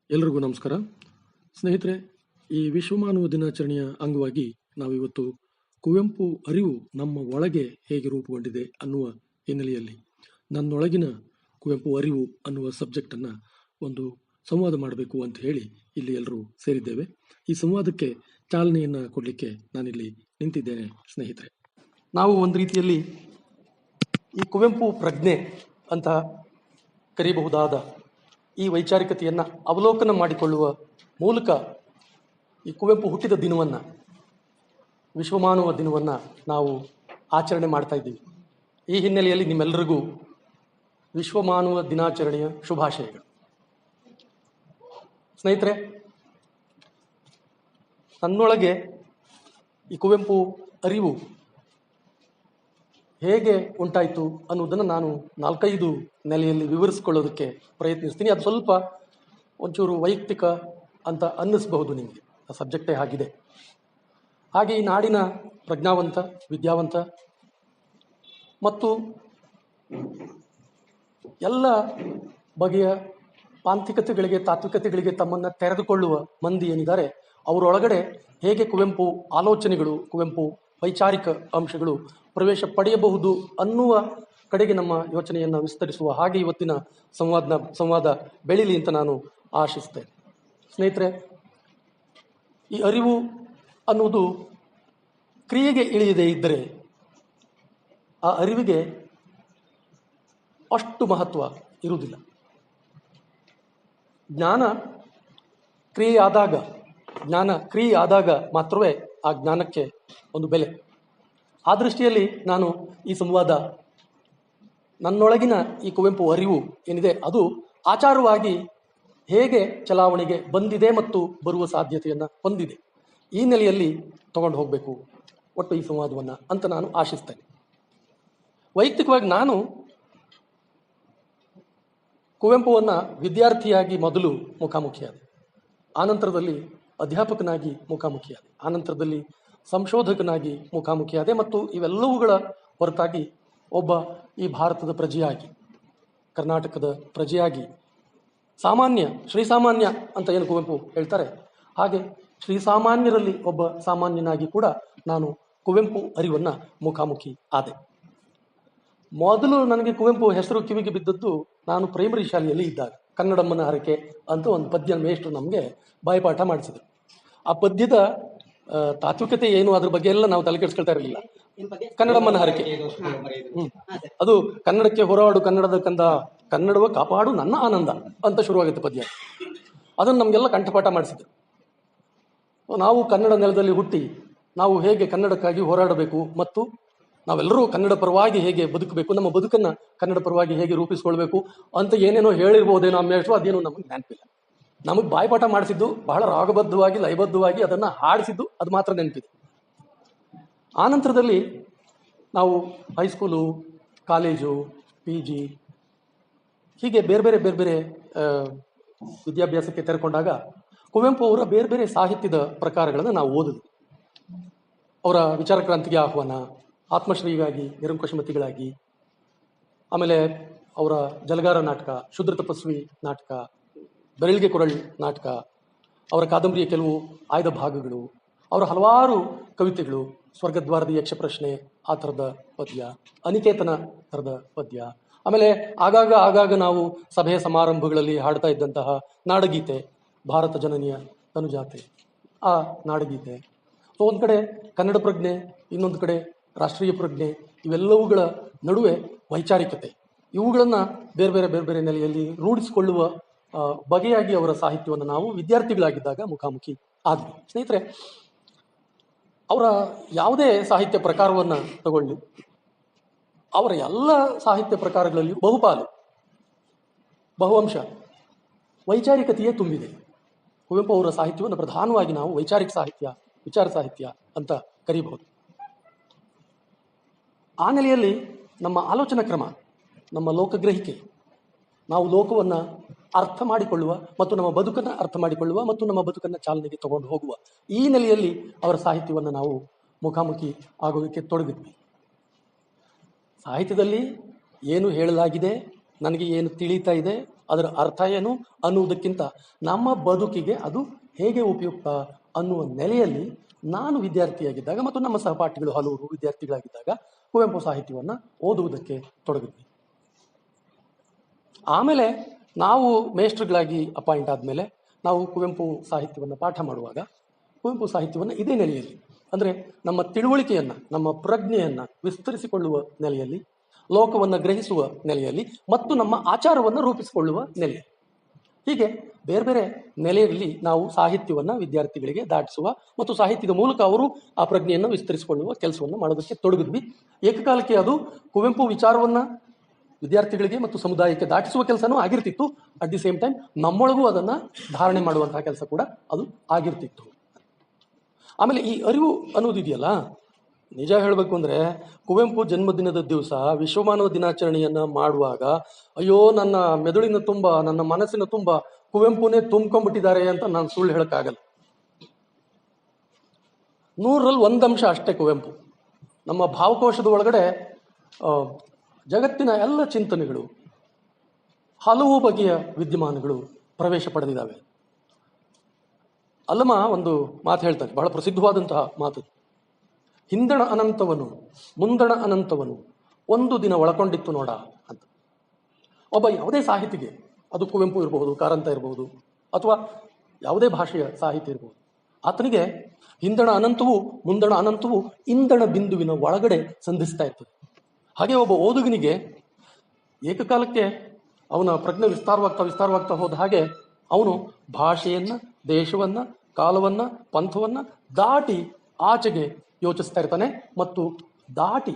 ಎಲ್ರಿಗೂ ನಮಸ್ಕಾರ. ಸ್ನೇಹಿತರೆ, ಈ ವಿಶ್ವ ಮಾನವ ದಿನಾಚರಣೆಯ ಅಂಗವಾಗಿ ನಾವಿವತ್ತು ಕುವೆಂಪು ಅರಿವು ನಮ್ಮ ಒಳಗೆ ಹೇಗೆ ರೂಪುಗೊಂಡಿದೆ ಅನ್ನುವ ಹಿನ್ನೆಲೆಯಲ್ಲಿ ನನ್ನೊಳಗಿನ ಕುವೆಂಪು ಅರಿವು ಅನ್ನುವ ಸಬ್ಜೆಕ್ಟನ್ನು ಒಂದು ಸಂವಾದ ಮಾಡಬೇಕು ಅಂತ ಹೇಳಿ ಇಲ್ಲಿ ಎಲ್ಲರೂ ಸೇರಿದ್ದೇವೆ. ಈ ಸಂವಾದಕ್ಕೆ ಚಾಲನೆಯನ್ನು ಕೊಡಲಿಕ್ಕೆ ನಾನಿಲ್ಲಿ ನಿಂತಿದ್ದೇನೆ. ಸ್ನೇಹಿತರೆ, ನಾವು ಒಂದು ರೀತಿಯಲ್ಲಿ ಈ ಕುವೆಂಪು ಪ್ರಜ್ಞೆ ಅಂತ ಕರೆಯಬಹುದಾದ ಈ ವೈಚಾರಿಕತೆಯನ್ನು ಅವಲೋಕನ ಮಾಡಿಕೊಳ್ಳುವ ಮೂಲಕ ಈ ಕುವೆಂಪು ಹುಟ್ಟಿದ ದಿನವನ್ನು, ವಿಶ್ವಮಾನವ ದಿನವನ್ನು ನಾವು ಆಚರಣೆ ಮಾಡ್ತಾ ಇದ್ದೀವಿ. ಈ ಹಿನ್ನೆಲೆಯಲ್ಲಿ ನಿಮ್ಮೆಲ್ಲರಿಗೂ ವಿಶ್ವಮಾನವ ದಿನಾಚರಣೆಯ ಶುಭಾಶಯಗಳು. ಸ್ನೇಹಿತರೆ, ನನ್ನೊಳಗೆ ಈ ಕುವೆಂಪು ಅರಿವು ಹೇಗೆ ಉಂಟಾಯಿತು ಅನ್ನೋದನ್ನು ನಾನು 4-5 ನೆಲೆಯಲ್ಲಿ ವಿವರಿಸಿಕೊಳ್ಳೋದಕ್ಕೆ ಪ್ರಯತ್ನಿಸ್ತೀನಿ. ಅದು ಸ್ವಲ್ಪ ಒಂಚೂರು ವೈಯಕ್ತಿಕ ಅಂತ ಅನ್ನಿಸ್ಬಹುದು ನಿಮಗೆ, ಆ ಸಬ್ಜೆಕ್ಟೇ ಆಗಿದೆ. ಹಾಗೆ ಈ ನಾಡಿನ ಪ್ರಜ್ಞಾವಂತ, ವಿದ್ಯಾವಂತ ಮತ್ತು ಎಲ್ಲ ಬಗೆಯ ಪಾಂತಿಕತೆಗಳಿಗೆ, ತಾತ್ವಿಕತೆಗಳಿಗೆ ತಮ್ಮನ್ನು ತೆರೆದುಕೊಳ್ಳುವ ಮಂದಿ ಏನಿದ್ದಾರೆ, ಅವರೊಳಗಡೆ ಹೇಗೆ ಕುವೆಂಪು ಆಲೋಚನೆಗಳು, ಕುವೆಂಪು ವೈಚಾರಿಕ ಅಂಶಗಳು ಪ್ರವೇಶ ಪಡೆಯಬಹುದು ಅನ್ನುವ ಕಡೆಗೆ ನಮ್ಮ ಯೋಚನೆಯನ್ನು ವಿಸ್ತರಿಸುವ ಹಾಗೆ ಇವತ್ತಿನ ಸಂವಾದ ಬೆಳೀಲಿ ಅಂತ ನಾನು ಆಶಿಸ್ತೇನೆ. ಸ್ನೇಹಿತರೆ, ಈ ಅರಿವು ಅನ್ನುವುದು ಕ್ರಿಯೆಗೆ ಇಳಿಯದೇ ಇದ್ದರೆ ಆ ಅರಿವಿಗೆ ಅಷ್ಟು ಮಹತ್ವ ಇರುವುದಿಲ್ಲ. ಜ್ಞಾನ ಕ್ರಿಯೆ ಆದಾಗ ಮಾತ್ರವೇ ಆ ಜ್ಞಾನಕ್ಕೆ ಒಂದು ಬೆಲೆ. ಆ ದೃಷ್ಟಿಯಲ್ಲಿ ನಾನು ಈ ಸಂವಾದ ನನ್ನೊಳಗಿನ ಈ ಕುವೆಂಪು ಅರಿವು ಏನಿದೆ ಅದು ಆಚಾರವಾಗಿ ಹೇಗೆ ಚಲಾವಣೆಗೆ ಬಂದಿದೆ ಮತ್ತು ಬರುವ ಸಾಧ್ಯತೆಯನ್ನು ಹೊಂದಿದೆ, ಈ ನೆಲೆಯಲ್ಲಿ ತಗೊಂಡು ಹೋಗಬೇಕು ಒಟ್ಟು ಈ ಸಂವಾದವನ್ನು ಅಂತ ನಾನು ಆಶಿಸ್ತೇನೆ. ವೈಯಕ್ತಿಕವಾಗಿ ನಾನು ಕುವೆಂಪುವನ್ನು ವಿದ್ಯಾರ್ಥಿಯಾಗಿ ಮೊದಲು ಮುಖಾಮುಖಿಯಾದೆ, ಆನಂತರದಲ್ಲಿ ಅಧ್ಯಾಪಕನಾಗಿ ಮುಖಾಮುಖಿಯಾದೆ, ಆನಂತರದಲ್ಲಿ ಸಂಶೋಧಕನಾಗಿ ಮುಖಾಮುಖಿಯಾದೆ ಮತ್ತು ಇವೆಲ್ಲವುಗಳ ಹೊರತಾಗಿ ಒಬ್ಬ ಈ ಭಾರತದ ಪ್ರಜೆಯಾಗಿ, ಕರ್ನಾಟಕದ ಪ್ರಜೆಯಾಗಿ, ಶ್ರೀಸಾಮಾನ್ಯ ಅಂತ ಏನು ಕುವೆಂಪು ಹೇಳ್ತಾರೆ, ಹಾಗೆ ಶ್ರೀಸಾಮಾನ್ಯರಲ್ಲಿ ಒಬ್ಬ ಸಾಮಾನ್ಯನಾಗಿ ಕೂಡ ನಾನು ಕುವೆಂಪು ಅರಿವನ್ನು ಮುಖಾಮುಖಿ ಆದೆ. ಮೊದಲು ನನಗೆ ಕುವೆಂಪು ಹೆಸರು ಕಿವಿಗೆ ಬಿದ್ದದ್ದು ನಾನು ಪ್ರೈಮರಿ ಶಾಲೆಯಲ್ಲಿ ಇದ್ದಾಗ. ಕನ್ನಡಮ್ಮನ ಹರಕೆ ಅಂತ ಒಂದು ಪದ್ಯ ಮೇಷ್ಟ್ರು ನಮಗೆ ಬಾಯಿಪಾಠ ಮಾಡಿಸಿದರು. ಆ ಪದ್ಯದ ತಾತ್ವಿಕತೆ ಏನು, ಅದ್ರ ಬಗ್ಗೆ ಎಲ್ಲ ನಾವು ತಲೆ ಕೆಡಿಸ್ಕೊಳ್ತಾ ಇರಲಿಲ್ಲ. ಕನ್ನಡಮ್ಮನ ಹರಕೆ, ಅದು ಕನ್ನಡಕ್ಕೆ ಹೋರಾಡು ಕನ್ನಡದ ಕಂದ, ಕನ್ನಡವ ಕಾಪಾಡು ನನ್ನ ಆನಂದ ಅಂತ ಶುರುವಾಗುತ್ತೆ ಪದ್ಯ. ಅದನ್ನು ನಮಗೆಲ್ಲ ಕಂಠಪಾಠ ಮಾಡಿಸಿದ್ರು. ನಾವು ಕನ್ನಡ ನೆಲದಲ್ಲಿ ಹುಟ್ಟಿ ನಾವು ಹೇಗೆ ಕನ್ನಡಕ್ಕಾಗಿ ಹೋರಾಡಬೇಕು ಮತ್ತು ನಾವೆಲ್ಲರೂ ಕನ್ನಡ ಪರವಾಗಿ ಹೇಗೆ ಬದುಕಬೇಕು, ನಮ್ಮ ಬದುಕನ್ನು ಕನ್ನಡ ಪರವಾಗಿ ಹೇಗೆ ರೂಪಿಸ್ಕೊಳ್ಬೇಕು ಅಂತ ಏನೇನೋ ಹೇಳಿರ್ಬೋದೇನೋ ಅಮ್ಮೇಶು, ಅದೇನೋ ನಮಗೆ ನೆನಪಿಲ್ಲ. ನಮಗೆ ಬಾಯಿಪಾಠ ಮಾಡಿಸಿದ್ದು ಬಹಳ ರಾಗಬದ್ಧವಾಗಿ, ಲಯಬದ್ಧವಾಗಿ ಅದನ್ನು ಹಾಡಿಸಿದ್ದು ಅದು ಮಾತ್ರ ನೆನಪಿದೆ. ಆನಂತರದಲ್ಲಿ ನಾವು ಹೈಸ್ಕೂಲು, ಕಾಲೇಜು, PG ಹೀಗೆ ಬೇರೆ ಬೇರೆ ವಿದ್ಯಾಭ್ಯಾಸಕ್ಕೆ ತೆರೆಕೊಂಡಾಗ ಕುವೆಂಪು ಅವರ ಬೇರೆ ಬೇರೆ ಸಾಹಿತ್ಯದ ಪ್ರಕಾರಗಳನ್ನು ನಾವು ಓದಿದ್ವಿ. ಅವರ ವಿಚಾರ ಕ್ರಾಂತಿಗೆ ಆಹ್ವಾನ, ಆತ್ಮಶ್ರೀಗಾಗಿ, ನಿರಂಕುಶಮತಿಗಳಾಗಿ, ಆಮೇಲೆ ಅವರ ಜಲಗಾರ ನಾಟಕ, ಶುದ್ರ ತಪಸ್ವಿ ನಾಟಕ, ಬೆರಳಿಗೆ ಕೊರಳು ನಾಟಕ, ಅವರ ಕಾದಂಬರಿಯ ಕೆಲವು ಆಯ್ದ ಭಾಗಗಳು, ಅವರ ಹಲವಾರು ಕವಿತೆಗಳು, ಸ್ವರ್ಗದ್ವಾರದ ಯಕ್ಷ ಪ್ರಶ್ನೆ ಆ ಥರದ ಪದ್ಯ, ಅನಿಕೇತನ ಥರದ ಪದ್ಯ, ಆಮೇಲೆ ಆಗಾಗ ನಾವು ಸಭೆಯ ಸಮಾರಂಭಗಳಲ್ಲಿ ಹಾಡ್ತಾ ಇದ್ದಂತಹ ನಾಡಗೀತೆ, ಭಾರತ ಜನನಿಯ ತನುಜಾತೆ ಆ ನಾಡಗೀತೆ. ಸೊ ಒಂದು ಕಡೆ ಕನ್ನಡ ಪ್ರಜ್ಞೆ, ಇನ್ನೊಂದು ಕಡೆ ರಾಷ್ಟ್ರೀಯ ಪ್ರಜ್ಞೆ, ಇವೆಲ್ಲವುಗಳ ನಡುವೆ ವೈಚಾರಿಕತೆ, ಇವುಗಳನ್ನು ಬೇರೆ ಬೇರೆ ನೆಲೆಯಲ್ಲಿ ರೂಢಿಸಿಕೊಳ್ಳುವ ಬಗೆಯಾಗಿ ಅವರ ಸಾಹಿತ್ಯವನ್ನು ನಾವು ವಿದ್ಯಾರ್ಥಿಗಳಾಗಿದ್ದಾಗ ಮುಖಾಮುಖಿ ಆದ್ವಿ. ಸ್ನೇಹಿತರೆ, ಅವರ ಯಾವುದೇ ಸಾಹಿತ್ಯ ಪ್ರಕಾರವನ್ನು ತಗೊಳ್ಳಿ, ಅವರ ಎಲ್ಲ ಸಾಹಿತ್ಯ ಪ್ರಕಾರಗಳಲ್ಲಿ ಬಹುಅಂಶ ವೈಚಾರಿಕತೆಯೇ ತುಂಬಿದೆ. ಕುವೆಂಪು ಅವರ ಸಾಹಿತ್ಯವನ್ನು ಪ್ರಧಾನವಾಗಿ ನಾವು ವೈಚಾರಿಕ ಸಾಹಿತ್ಯ, ವಿಚಾರ ಸಾಹಿತ್ಯ ಅಂತ ಕರೀಬಹುದು. ಆ ನೆಲೆಯಲ್ಲಿ ನಮ್ಮ ಆಲೋಚನಾ ಕ್ರಮ, ನಮ್ಮ ಲೋಕಗ್ರಹಿಕೆ, ನಾವು ಲೋಕವನ್ನು ಅರ್ಥ ಮಾಡಿಕೊಳ್ಳುವ ಮತ್ತು ನಮ್ಮ ಬದುಕನ್ನು ಅರ್ಥ ಮಾಡಿಕೊಳ್ಳುವ ಮತ್ತು ನಮ್ಮ ಬದುಕನ್ನು ಚಾಲನೆಗೆ ತಗೊಂಡು ಹೋಗುವ ಈ ನೆಲೆಯಲ್ಲಿ ಅವರ ಸಾಹಿತ್ಯವನ್ನು ನಾವು ಮುಖಾಮುಖಿ ಆಗೋದಕ್ಕೆ ತೊಡಗಿದ್ವಿ. ಸಾಹಿತ್ಯದಲ್ಲಿ ಏನು ಹೇಳಲಾಗಿದೆ, ನನಗೆ ಏನು ತಿಳಿತಾ ಇದೆ ಅದರ ಅರ್ಥ ಏನು ಅನ್ನುವುದಕ್ಕಿಂತ ನಮ್ಮ ಬದುಕಿಗೆ ಅದು ಹೇಗೆ ಉಪಯುಕ್ತ ಅನ್ನುವ ನೆಲೆಯಲ್ಲಿ ನಾನು ವಿದ್ಯಾರ್ಥಿಯಾಗಿದ್ದಾಗ ಮತ್ತು ನಮ್ಮ ಸಹಪಾಠಿಗಳು ಹಲವರು ವಿದ್ಯಾರ್ಥಿಗಳಾಗಿದ್ದಾಗ ಕುವೆಂಪು ಸಾಹಿತ್ಯವನ್ನು ಓದುವುದಕ್ಕೆ ತೊಡಗಿದ್ವಿ. ಆಮೇಲೆ ನಾವು ಮೇಷ್ಟ್ರುಗಳಾಗಿ ಅಪಾಯಿಂಟ್ ಆದಮೇಲೆ ನಾವು ಕುವೆಂಪು ಸಾಹಿತ್ಯವನ್ನು ಪಾಠ ಮಾಡುವಾಗ ಕುವೆಂಪು ಸಾಹಿತ್ಯವನ್ನು ಇದೇ ನೆಲೆಯಲ್ಲಿ, ಅಂದರೆ ನಮ್ಮ ತಿಳುವಳಿಕೆಯನ್ನು, ನಮ್ಮ ಪ್ರಜ್ಞೆಯನ್ನು ವಿಸ್ತರಿಸಿಕೊಳ್ಳುವ ನೆಲೆಯಲ್ಲಿ, ಲೋಕವನ್ನು ಗ್ರಹಿಸುವ ನೆಲೆಯಲ್ಲಿ ಮತ್ತು ನಮ್ಮ ಆಚಾರವನ್ನು ರೂಪಿಸಿಕೊಳ್ಳುವ ನೆಲೆ, ಹೀಗೆ ಬೇರೆ ಬೇರೆ ನೆಲೆಯಲ್ಲಿ ನಾವು ಸಾಹಿತ್ಯವನ್ನು ವಿದ್ಯಾರ್ಥಿಗಳಿಗೆ ದಾಟಿಸುವ ಮತ್ತು ಸಾಹಿತ್ಯದ ಮೂಲಕ ಅವರು ಆ ಪ್ರಜ್ಞೆಯನ್ನು ವಿಸ್ತರಿಸಿಕೊಳ್ಳುವ ಕೆಲಸವನ್ನು ಮಾಡೋದಕ್ಕೆ ತೊಡಗಿದ್ವಿ. ಏಕಕಾಲಕ್ಕೆ ಅದು ಕುವೆಂಪು ವಿಚಾರವನ್ನು ವಿದ್ಯಾರ್ಥಿಗಳಿಗೆ ಮತ್ತು ಸಮುದಾಯಕ್ಕೆ ದಾಟಿಸುವ ಕೆಲಸನೂ ಆಗಿರ್ತಿತ್ತು. ಅಟ್ ದಿ ಸೇಮ್ ಟೈಮ್ ನಮ್ಮೊಳಗೂ ಅದನ್ನು ಧಾರಣೆ ಮಾಡುವಂತಹ ಕೆಲಸ ಕೂಡ ಅದು ಆಗಿರ್ತಿತ್ತು. ಆಮೇಲೆ ಈ ಅರಿವು ಅನ್ನೋದಿದೆಯಲ್ಲ, ನಿಜ ಹೇಳಬೇಕು ಅಂದರೆ ಕುವೆಂಪು ಜನ್ಮದಿನದ ದಿವಸ ವಿಶ್ವಮಾನವ ದಿನಾಚರಣೆಯನ್ನು ಮಾಡುವಾಗ ಅಯ್ಯೋ ನನ್ನ ಮೆದುಳಿನ ತುಂಬ, ನನ್ನ ಮನಸ್ಸಿನ ತುಂಬ ಕುವೆಂಪುನೇ ತುಂಬ್ಕೊಂಡ್ಬಿಟ್ಟಿದ್ದಾರೆ ಅಂತ ನಾನು ಸುಳ್ಳು ಹೇಳೋಕ್ಕಾಗಲ್ಲ. 100ರಲ್ಲಿ 1 ಅಂಶ ಅಷ್ಟೇ ಕುವೆಂಪು. ನಮ್ಮ ಭಾವಕೋಶದ ಒಳಗಡೆ ಜಗತ್ತಿನ ಎಲ್ಲ ಚಿಂತನೆಗಳು, ಹಲವು ಬಗೆಯ ವಿದ್ಯಮಾನಗಳು ಪ್ರವೇಶ ಪಡೆದಿದ್ದಾವೆ. ಅಲ್ಲಮ ಒಂದು ಮಾತು ಹೇಳ್ತಾನೆ, ಬಹಳ ಪ್ರಸಿದ್ಧವಾದಂತಹ ಮಾತು, ಹಿಂದಣ ಅನಂತವನು ಮುಂದಣ ಅನಂತವನು ಒಂದು ದಿನ ಒಳಕೊಂಡಿತ್ತು ನೋಡ ಅಂತ. ಒಬ್ಬ ಯಾವುದೇ ಸಾಹಿತಿಗೆ, ಅದು ಕುವೆಂಪು ಇರಬಹುದು, ಕಾರಂತ ಇರಬಹುದು, ಅಥವಾ ಯಾವುದೇ ಭಾಷೆಯ ಸಾಹಿತ್ಯ ಇರಬಹುದು, ಆತನಿಗೆ ಹಿಂದಣ ಅನಂತವು ಮುಂದಣ ಅನಂತವು ಇಂದಣ ಬಿಂದುವಿನ ಒಳಗಡೆ ಸಂಧಿಸ್ತಾ ಇರ್ತದೆ. ಹಾಗೆ ಒಬ್ಬ ಓದುಗನಿಗೆ ಏಕಕಾಲಕ್ಕೆ ಅವನ ಪ್ರಜ್ಞೆ ವಿಸ್ತಾರವಾಗ್ತಾ ಹೋದ ಹಾಗೆ ಅವನು ಭಾಷೆಯನ್ನು, ದೇಶವನ್ನು, ಕಾಲವನ್ನು, ಪಂಥವನ್ನು ದಾಟಿ ಆಚೆಗೆ ಯೋಚಿಸ್ತಾ ಇರ್ತಾನೆ ಮತ್ತು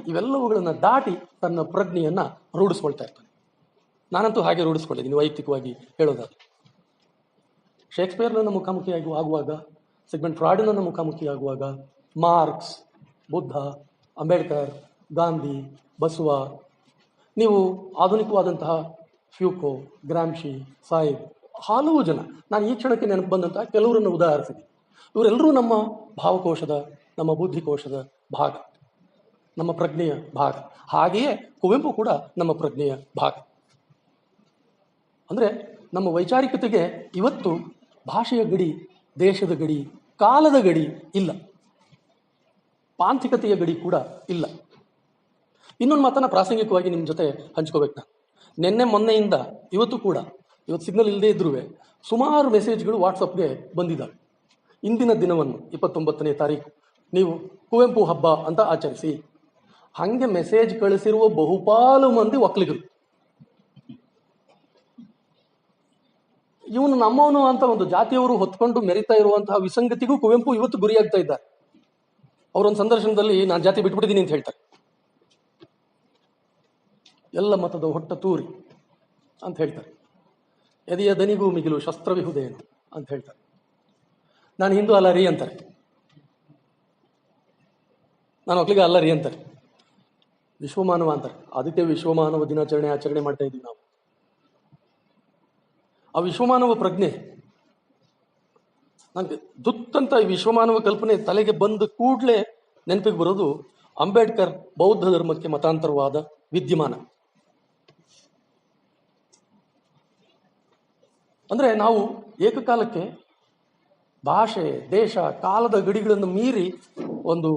ಇವೆಲ್ಲವುಗಳನ್ನು ದಾಟಿ ತನ್ನ ಪ್ರಜ್ಞೆಯನ್ನು ರೂಢಿಸ್ಕೊಳ್ತಾ ಇರ್ತಾನೆ. ನಾನಂತೂ ಹಾಗೆ ರೂಢಿಸ್ಕೊಂಡಿದ್ದೀನಿ ವೈಯಕ್ತಿಕವಾಗಿ ಹೇಳೋದಾದ್ರೆ. ಶೇಕ್ಸ್ಪಿಯರ್ನ ಮುಖಾಮುಖಿಯಾಗಿ ಆಗುವಾಗ, ಸಿಗ್ಮಂಡ್ ಫ್ರಾಯ್ಡ್ನ ಮುಖಾಮುಖಿಯಾಗುವಾಗ, ಮಾರ್ಕ್ಸ್, ಬುದ್ಧ, ಅಂಬೇಡ್ಕರ್, ಗಾಂಧಿ, ಬಸವ, ನೀವು ಆಧುನಿಕವಾದಂತಹ ಫ್ಯೂಕೋ, ಗ್ರಾಮ್ಶಿ, ಸಾಯಿಬ್, ಹಲವು ಜನ, ನಾನು ಈ ಕ್ಷಣಕ್ಕೆ ನೆನಪು ಬಂದಂತಹ ಕೆಲವರನ್ನು ಉದಾಹರಿಸಿದೆ. ಇವರೆಲ್ಲರೂ ನಮ್ಮ ಭಾವಕೋಶದ, ನಮ್ಮ ಬುದ್ಧಿಕೋಶದ ಭಾಗ, ನಮ್ಮ ಪ್ರಜ್ಞೆಯ ಭಾಗ. ಹಾಗೆಯೇ ಕುವೆಂಪು ಕೂಡ ನಮ್ಮ ಪ್ರಜ್ಞೆಯ ಭಾಗ. ಅಂದರೆ ನಮ್ಮ ವೈಚಾರಿಕತೆಗೆ ಇವತ್ತು ಭಾಷೆಯ ಗಡಿ, ದೇಶದ ಗಡಿ, ಕಾಲದ ಗಡಿ ಇಲ್ಲ, ಪಾಂಥಿಕತೆಯ ಗಡಿ ಕೂಡ ಇಲ್ಲ. ಇನ್ನೊಂದು ಮಾತನ್ನು ಪ್ರಾಸಂಗಿಕವಾಗಿ ನಿಮ್ಮ ಜೊತೆ ಹಂಚ್ಕೋಬೇಕು. ನಾನು ನಿನ್ನೆ ಮೊನ್ನೆಯಿಂದ ಇವತ್ತು ಸಿಗ್ನಲ್ ಇಲ್ಲದೆ ಇದ್ರೂ ಸುಮಾರು ಮೆಸೇಜ್ಗಳು ವಾಟ್ಸಪ್ಗೆ ಬಂದಿದ್ದಾವೆ. ಇಂದಿನ ದಿನವನ್ನು 29ನೇ ತಾರೀಕು ನೀವು ಕುವೆಂಪು ಹಬ್ಬ ಅಂತ ಆಚರಿಸಿ. ಹಾಗೆ ಮೆಸೇಜ್ ಕಳಿಸಿರುವ ಬಹುಪಾಲು ಮಂದಿ ಒಕ್ಕಲಿಗರು. ಇವನು ನಮ್ಮವನು ಅಂತ ಒಂದು ಜಾತಿಯವರು ಹೊತ್ಕೊಂಡು ಮೆರಿತಾ ಇರುವಂತಹ ವಿಸಂಗತಿಗೂ ಕುವೆಂಪು ಇವತ್ತು ಗುರಿಯಾಗ್ತಾ ಇದ್ದಾರೆ. ಅವರೊಂದು ಸಂದರ್ಶನದಲ್ಲಿ ನಾನು ಜಾತಿ ಬಿಟ್ಬಿಟ್ಟಿದ್ದೀನಿ ಅಂತ ಹೇಳ್ತಾರೆ. ಎಲ್ಲ ಮತದ ಹೊಟ್ಟ ತೂರಿ ಅಂತ ಹೇಳ್ತಾರೆ. ಎದೆಯ ದನಿಗೂ ಮಿಗಿಲು ಶಸ್ತ್ರವಿಹುದೇನು ಅಂತ ಹೇಳ್ತಾರೆ. ನಾನು ಹಿಂದೂ ಅಲ್ಲ ರೀ ಅಂತಾರೆ, ನಾನು ಒಕ್ಕಲಿಗ ಅಲ್ಲ ರೀ ಅಂತಾರೆ. ವಿಶ್ವಮಾನವ ಅಂತಾರೆ, ಅದಕ್ಕೆ ವಿಶ್ವಮಾನವ ದಿನಾಚರಣೆ ಆಚರಣೆ ಮಾಡ್ತಾ ಇದ್ದೀವಿ ನಾವು. ಆ ವಿಶ್ವಮಾನವ ಪ್ರಜ್ಞೆ ನನಗೆ ದುತ್ತಂತ ಈ ವಿಶ್ವಮಾನವ ಕಲ್ಪನೆ ತಲೆಗೆ ಬಂದ ಕೂಡಲೇ ನೆನಪಿಗೆ ಬರೋದು ಅಂಬೇಡ್ಕರ್ ಬೌದ್ಧ ಧರ್ಮಕ್ಕೆ ಮತಾಂತರವಾದ ವಿದ್ಯಮಾನ. ಅಂದರೆ ನಾವು ಏಕಕಾಲಕ್ಕೆ ಭಾಷೆ, ದೇಶ, ಕಾಲದ ಗಡಿಗಳನ್ನು ಮೀರಿ ಒಂದು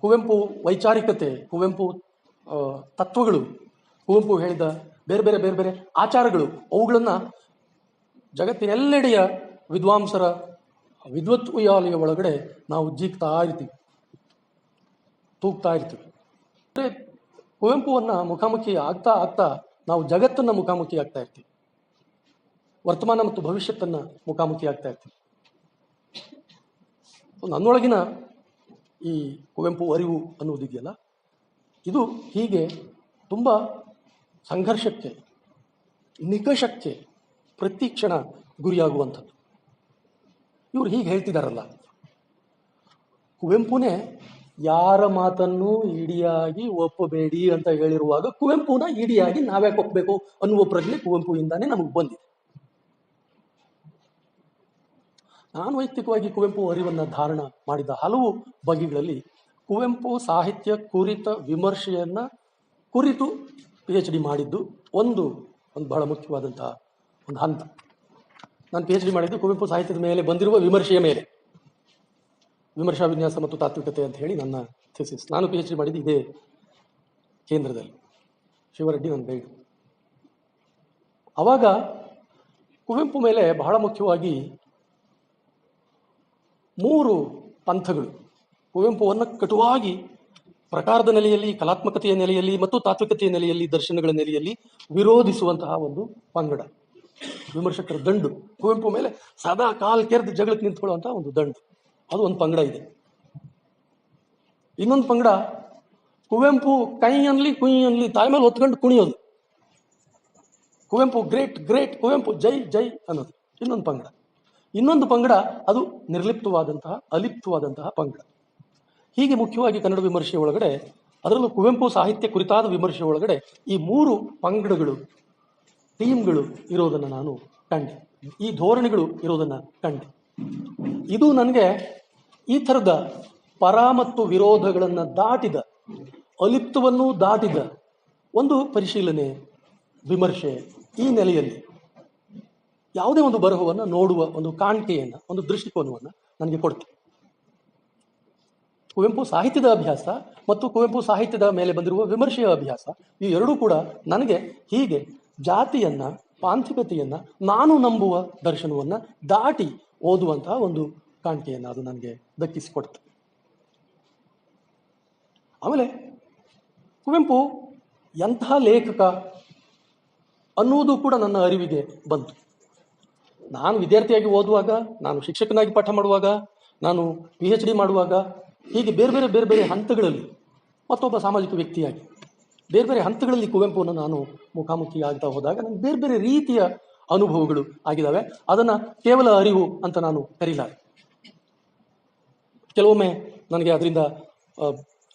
ಕುವೆಂಪು ವೈಚಾರಿಕತೆ, ಕುವೆಂಪು ತತ್ವಗಳು, ಕುವೆಂಪು ಹೇಳಿದ ಬೇರೆ ಬೇರೆ ಆಚಾರಗಳು, ಅವುಗಳನ್ನು ಜಗತ್ತಿನೆಲ್ಲೆಡೆಯ ವಿದ್ವಾಂಸರ ವಿದ್ವತ್ ಉಯ್ಯಾಲೆಯ ಒಳಗಡೆ ನಾವು ಜೀಗ್ತಾ ಇರ್ತೀವಿ, ತೂಗ್ತಾ ಇರ್ತೀವಿ. ಅಂದರೆ ಕುವೆಂಪುವನ್ನು ಮುಖಾಮುಖಿ ಆಗ್ತಾ ನಾವು ಜಗತ್ತನ್ನು ಮುಖಾಮುಖಿ ಆಗ್ತಾ ಇರ್ತೀವಿ, ವರ್ತಮಾನ ಮತ್ತು ಭವಿಷ್ಯತ್ತನ್ನು ಮುಖಾಮುಖಿ ಆಗ್ತಾ ಇರ್ತೀವಿ. ನನ್ನೊಳಗಿನ ಈ ಕುವೆಂಪು ಅರಿವು ಅನ್ನುವುದಿದೆಯಲ್ಲ, ಇದು ಹೀಗೆ ತುಂಬ ಸಂಘರ್ಷಕ್ಕೆ, ನಿಕಷಕ್ಕೆ ಪ್ರತಿ ಕ್ಷಣ ಗುರಿಯಾಗುವಂಥದ್ದು. ಇವರು ಹೀಗೆ ಹೇಳ್ತಿದ್ದಾರಲ್ಲ, ಕುವೆಂಪುನೇ ಯಾರ ಮಾತನ್ನು ಇಡಿಯಾಗಿ ಒಪ್ಪಬೇಡಿ ಅಂತ ಹೇಳಿರುವಾಗ ಕುವೆಂಪುನ ಇಡಿಯಾಗಿ ನಾವ್ಯಾಕೆ ಒಪ್ಪಬೇಕು ಅನ್ನುವ ಪ್ರಜ್ಞೆ ಕುವೆಂಪುವಿಂದಾನೇ ನಮಗೆ ಬಂದಿದೆ. ನಾನು ವೈಯಕ್ತಿಕವಾಗಿ ಕುವೆಂಪು ಅರಿವನ್ನು ಧಾರಣ ಮಾಡಿದ ಹಲವು ಬಗೆಗಳಲ್ಲಿ ಕುವೆಂಪು ಸಾಹಿತ್ಯ ಕುರಿತ ವಿಮರ್ಶೆಯನ್ನು ಕುರಿತು PhD ಮಾಡಿದ್ದು ಒಂದು ಬಹಳ ಮುಖ್ಯವಾದಂತಹ ಒಂದು ಹಂತ. ನಾನು PhD ಮಾಡಿದ್ದು ಕುವೆಂಪು ಸಾಹಿತ್ಯದ ಮೇಲೆ ಬಂದಿರುವ ವಿಮರ್ಶೆಯ ಮೇಲೆ, ವಿಮರ್ಶಾ ವಿನ್ಯಾಸ ಮತ್ತು ತಾತ್ವಿಕತೆ ಅಂತ ಹೇಳಿ ನನ್ನ ಥೀಸಿಸ್. ನಾನು PhD ಮಾಡಿದ್ದು ಇದೇ ಕೇಂದ್ರದಲ್ಲಿ, ಶಿವರೆಡ್ಡಿ ನನ್ನ ಗೈಡ್. ಆವಾಗ ಕುವೆಂಪು ಮೇಲೆ ಬಹಳ ಮುಖ್ಯವಾಗಿ 3 ಪಂಥಗಳು ಕುವೆಂಪುವನ್ನು ಕಟುವಾಗಿ ಪ್ರಕಾರದ ನೆಲೆಯಲ್ಲಿ, ಕಲಾತ್ಮಕತೆಯ ನೆಲೆಯಲ್ಲಿ ಮತ್ತು ತಾತ್ವಿಕತೆಯ ನೆಲೆಯಲ್ಲಿ, ದರ್ಶನಗಳ ನೆಲೆಯಲ್ಲಿ ವಿರೋಧಿಸುವಂತಹ ಒಂದು ಪಂಗಡ, ವಿಮರ್ಶಕರ ದಂಡು. ಕುವೆಂಪು ಮೇಲೆ ಸದಾ ಕಾಲ್ ಕೆರೆದು ಜಗಳಕ್ಕೆ ನಿಂತ್ಕೊಳ್ಳುವಂತಹ ಒಂದು ದಂಡು, ಅದು ಒಂದು ಪಂಗಡ ಇದೆ. ಇನ್ನೊಂದು ಪಂಗಡ ಕುವೆಂಪು ಕೈ ಅನ್ಲಿ ಕುಯ್ ಅನ್ಲಿ ತಾಯಿ ಮೇಲೆ ಹೊತ್ಕೊಂಡು ಕುಣಿಯೋದು, ಕುವೆಂಪು ಗ್ರೇಟ್ ಗ್ರೇಟ್, ಕುವೆಂಪು ಜೈ ಜೈ ಅನ್ನೋದು ಇನ್ನೊಂದು ಪಂಗಡ ಅದು ನಿರ್ಲಿಪ್ತವಾದಂತಹ ಅಲಿಪ್ತವಾದಂತಹ ಪಂಗಡ. ಹೀಗೆ ಮುಖ್ಯವಾಗಿ ಕನ್ನಡ ವಿಮರ್ಶೆ ಒಳಗಡೆ, ಅದರಲ್ಲೂ ಕುವೆಂಪು ಸಾಹಿತ್ಯ ಕುರಿತಾದ ವಿಮರ್ಶೆ ಒಳಗಡೆ ಈ 3 ಪಂಗಡಗಳು, ಟೀಮ್ಗಳು ಇರೋದನ್ನು ನಾನು ಕಂಡೆ, ಈ ಧೋರಣೆಗಳು ಇರೋದನ್ನು ಕಂಡೆ. ಇದು ನನಗೆ ಈ ಥರದ ಪರ ಮತ್ತು ವಿರೋಧಗಳನ್ನು ದಾಟಿದ, ಅಲಿಪ್ತವನ್ನು ದಾಟಿದ ಒಂದು ಪರಿಶೀಲನೆ, ವಿಮರ್ಶೆ, ಈ ನೆಲೆಯಲ್ಲಿ ಯಾವುದೇ ಒಂದು ಬರಹವನ್ನು ನೋಡುವ ಒಂದು ಕಾಣಿಕೆಯನ್ನು, ಒಂದು ದೃಷ್ಟಿಕೋನವನ್ನು ನನಗೆ ಕೊಡ್ತು. ಕುವೆಂಪು ಸಾಹಿತ್ಯದ ಅಭ್ಯಾಸ ಮತ್ತು ಕುವೆಂಪು ಸಾಹಿತ್ಯದ ಮೇಲೆ ಬಂದಿರುವ ವಿಮರ್ಶೆಯ ಅಭ್ಯಾಸ, ಈ ಎರಡೂ ಕೂಡ ನನಗೆ ಹೀಗೆ ಜಾತಿಯನ್ನ, ಪಾಂಥಿಕತೆಯನ್ನ, ನಾನು ನಂಬುವ ದರ್ಶನವನ್ನು ದಾಟಿ ಓದುವಂತಹ ಒಂದು ಕಾಣಿಕೆಯನ್ನು ಅದು ನನಗೆ ದಕ್ಕಿಸಿಕೊಡ್ತು. ಆಮೇಲೆ ಕುವೆಂಪು ಎಂತಹ ಲೇಖಕ ಅನ್ನುವುದು ಕೂಡ ನನ್ನ ಅರಿವಿಗೆ ಬಂತು. ನಾನು ವಿದ್ಯಾರ್ಥಿಯಾಗಿ ಓದುವಾಗ, ನಾನು ಶಿಕ್ಷಕನಾಗಿ ಪಾಠ ಮಾಡುವಾಗ, ನಾನು PhD ಮಾಡುವಾಗ, ಹೀಗೆ ಬೇರೆ ಬೇರೆ ಹಂತಗಳಲ್ಲಿ, ಮತ್ತೊಬ್ಬ ಸಾಮಾಜಿಕ ವ್ಯಕ್ತಿಯಾಗಿ ಬೇರೆ ಬೇರೆ ಹಂತಗಳಲ್ಲಿ ಕುವೆಂಪುವನ್ನು ನಾನು ಮುಖಾಮುಖಿ ಆಗ್ತಾ ಹೋದಾಗ ನನಗೆ ಬೇರೆ ಬೇರೆ ರೀತಿಯ ಅನುಭವಗಳು ಆಗಿದ್ದಾವೆ. ಅದನ್ನು ಕೇವಲ ಅರಿವು ಅಂತ ನಾನು ಕರೀಲಾರೆ. ಕೆಲವೊಮ್ಮೆ ನನಗೆ ಅದರಿಂದ